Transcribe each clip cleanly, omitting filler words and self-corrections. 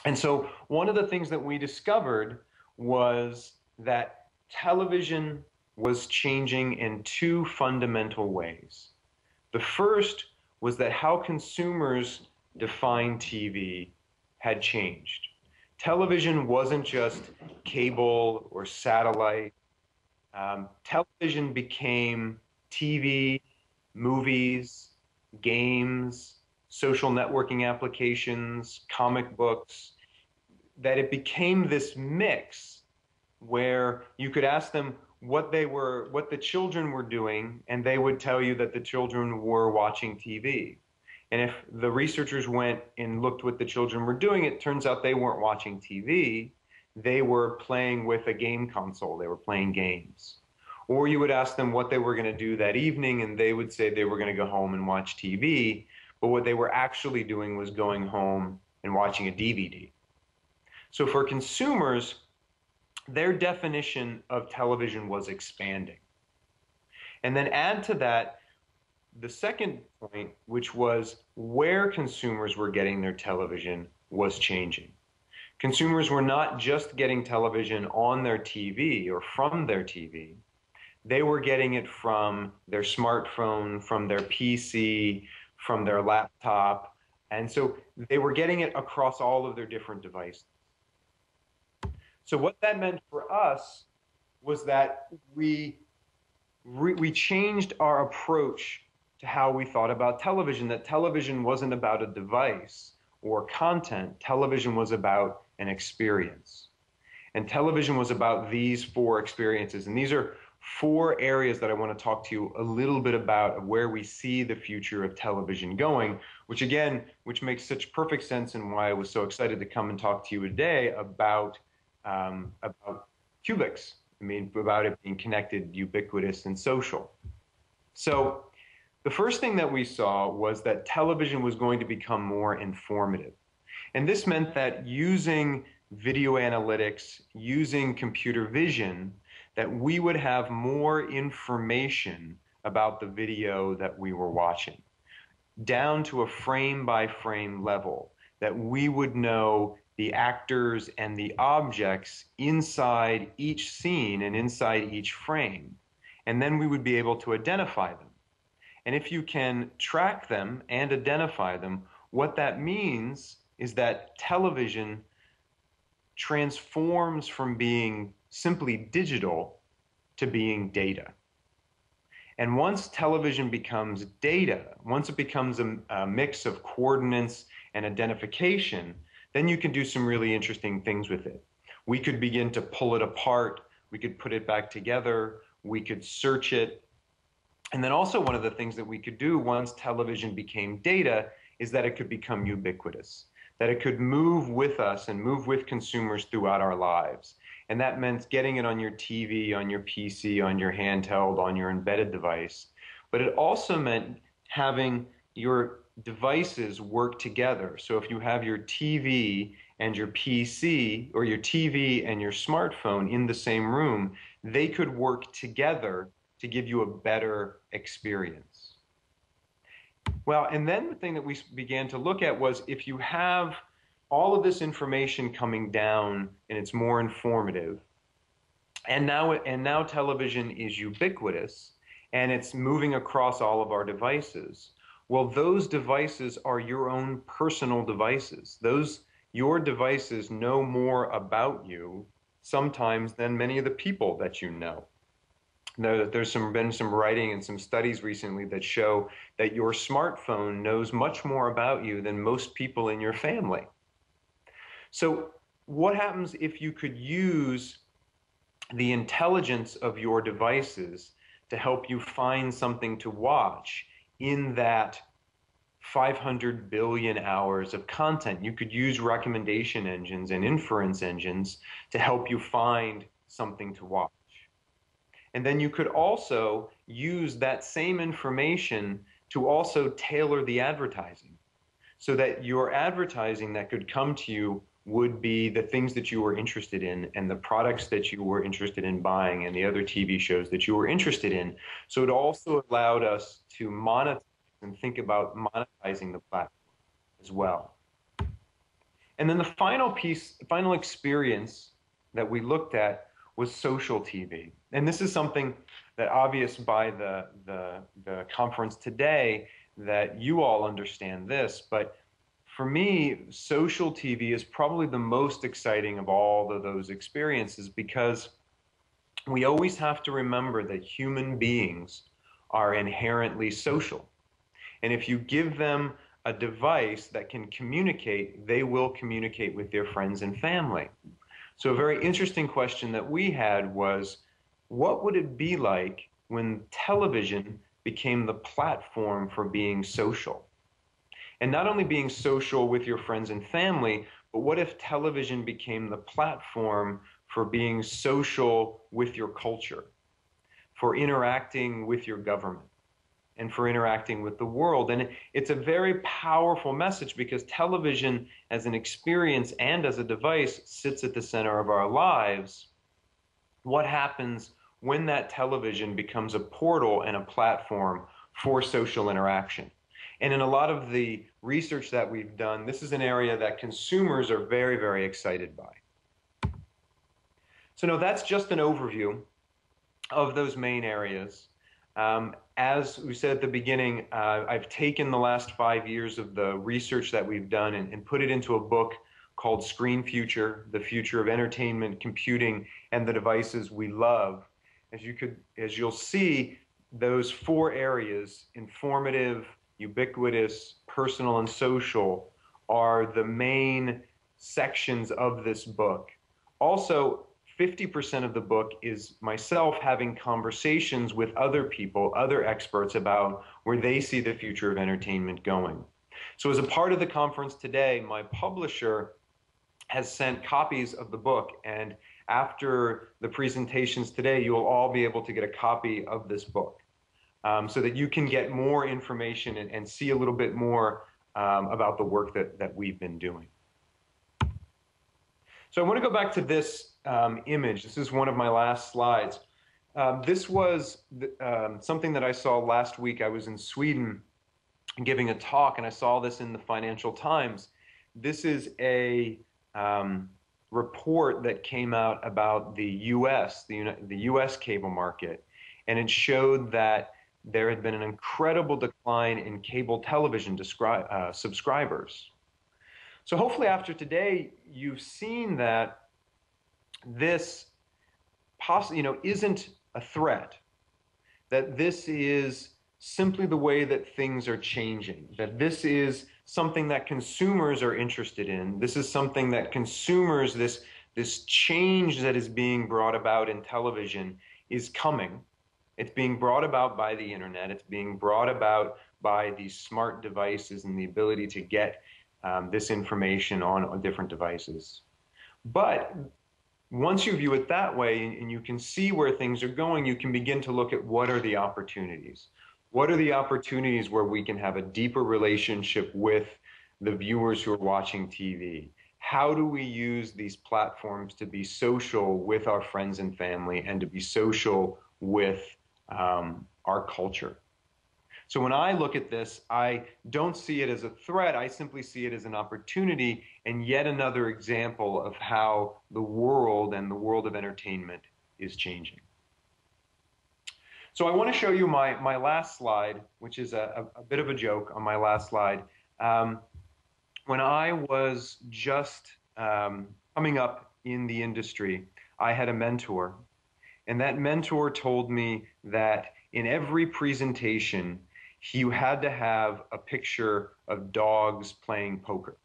And so one of the things that we discovered was that television was changing in two fundamental ways. The first was that how consumers define TV had changed. Television wasn't just cable or satellite. Television became TV, movies, games, social networking applications, comic books, that it became this mix where you could ask them what the children were doing, and they would tell you that the children were watching TV. And if the researchers went and looked what the children were doing, it turns out they weren't watching TV. They were playing with a game console. They were playing games. Or you would ask them what they were going to do that evening, and they would say they were going to go home and watch TV. But what they were actually doing was going home and watching a DVD. So for consumers, their definition of television was expanding. And then add to that the second point, which was where consumers were getting their television was changing. Consumers were not just getting television on their TV or from their TV. They were getting it from their smartphone, from their PC, from their laptop. And so they were getting it across all of their different devices. So what that meant for us was that we changed our approach to how we thought about television, that television wasn't about a device or content. Television was about an experience. And television was about these four experiences. And these are four areas that I want to talk to you a little bit about of where we see the future of television going, which makes such perfect sense and why I was so excited to come and talk to you today about CÚbicS. I mean, about it being connected, ubiquitous, and social. So the first thing that we saw was that television was going to become more informative. And this meant that using video analytics, using computer vision, that we would have more information about the video that we were watching, down to a frame-by-frame level, that we would know the actors and the objects inside each scene and inside each frame. And then we would be able to identify them. And if you can track them and identify them, what that means is that television transforms from being simply digital to being data. And once television becomes data, once it becomes a mix of coordinates and identification, then you can do some really interesting things with it. We could begin to pull it apart. We could put it back together. We could search it. And then also one of the things that we could do once television became data is that it could become ubiquitous, that it could move with us and move with consumers throughout our lives. And that meant getting it on your TV, on your PC, on your handheld, on your embedded device. But it also meant having your devices work together. So if you have your TV and your PC, or your TV and your smartphone in the same room, they could work together to give you a better experience. Well, and then the thing that we began to look at was if you have all of this information coming down and it's more informative, and now television is ubiquitous and it's moving across all of our devices. Well, those devices are your own personal devices. Your devices know more about you sometimes than many of the people that you know. There's been some writing and some studies recently that show that your smartphone knows much more about you than most people in your family. So what happens if you could use the intelligence of your devices to help you find something to watch in that 500 billion hours of content? You could use recommendation engines and inference engines to help you find something to watch. And then you could also use that same information to also tailor the advertising so that your advertising that could come to you would be the things that you were interested in and the products that you were interested in buying and the other TV shows that you were interested in. So it also allowed us to monetize and think about monetizing the platform as well. And then the final piece, the final experience that we looked at was social TV. And this is something that obvious by the conference today that you all understand this, but for me, social TV is probably the most exciting of all of those experiences because we always have to remember that human beings are inherently social. And if you give them a device that can communicate, they will communicate with their friends and family. So a very interesting question that we had was, what would it be like when television became the platform for being social? And not only being social with your friends and family, but what if television became the platform for being social with your culture, for interacting with your government, and for interacting with the world? And it's a very powerful message because television as an experience and as a device sits at the center of our lives. What happens when that television becomes a portal and a platform for social interaction? And in a lot of the research that we've done, this is an area that consumers are very, very excited by. So now that's just an overview of those main areas. As we said at the beginning, I've taken the last 5 years of the research that we've done and put it into a book called Screen Future, The Future of Entertainment, Computing, and the Devices We Love. As you'll see, those 4 areas, informative, ubiquitous, personal, and social, are the main sections of this book. Also, 50% of the book is myself having conversations with other people, other experts, about where they see the future of entertainment going. So as a part of the conference today, my publisher has sent copies of the book, and after the presentations today, you'll all be able to get a copy of this book so that you can get more information and see a little bit more about the work that we've been doing. So I want to go back to this image. This is one of my last slides. This was something that I saw last week. I was in Sweden giving a talk, and I saw this in the Financial Times. This is a report that came out about the U.S., the U.S. cable market, and it showed that there had been an incredible decline in cable television subscribers. So hopefully after today, you've seen that this isn't a threat, that this is simply the way that things are changing, that this is something that consumers are interested in. This is something that consumers, this change that is being brought about in television is coming. It's being brought about by the internet. It's being brought about by these smart devices and the ability to get this information on different devices. But once you view it that way and you can see where things are going, you can begin to look at what are the opportunities. What are the opportunities where we can have a deeper relationship with the viewers who are watching TV? How do we use these platforms to be social with our friends and family and to be social with our culture? So when I look at this, I don't see it as a threat. I simply see it as an opportunity and yet another example of how the world and the world of entertainment is changing. So I want to show you my last slide, which is a bit of a joke on my last slide. When I was just coming up in the industry, I had a mentor, and that mentor told me that in every presentation, you had to have a picture of dogs playing poker.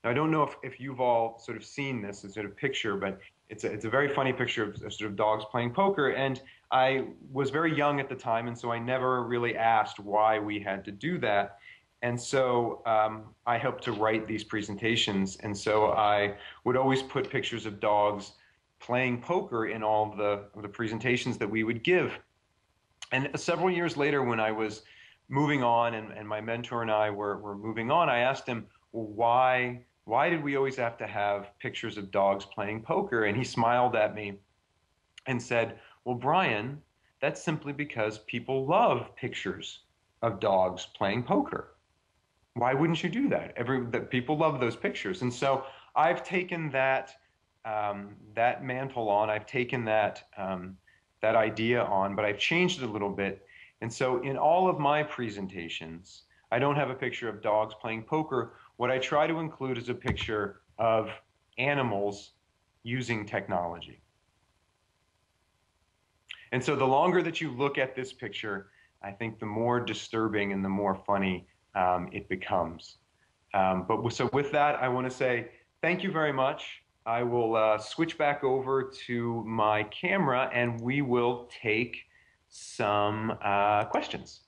Now, I don't know if you've all sort of seen this sort of picture, but it's a very funny picture of sort of dogs playing poker. And I was very young at the time, and so I never really asked why we had to do that. And so I helped to write these presentations. And so I would always put pictures of dogs playing poker in all of the presentations that we would give. And several years later, when I was moving on and my mentor and I were moving on, I asked him, well, why did we always have to have pictures of dogs playing poker? And he smiled at me and said, well, Brian, that's simply because people love pictures of dogs playing poker. why wouldn't you do that? That people love those pictures. And so I've taken that mantle on. I've taken that idea on, but I've changed it a little bit. And so in all of my presentations, I don't have a picture of dogs playing poker. What I try to include is a picture of animals using technology. And so the longer that you look at this picture, I think the more disturbing and the more funny it becomes. So with that, I want to say thank you very much. I will switch back over to my camera and we will take some questions.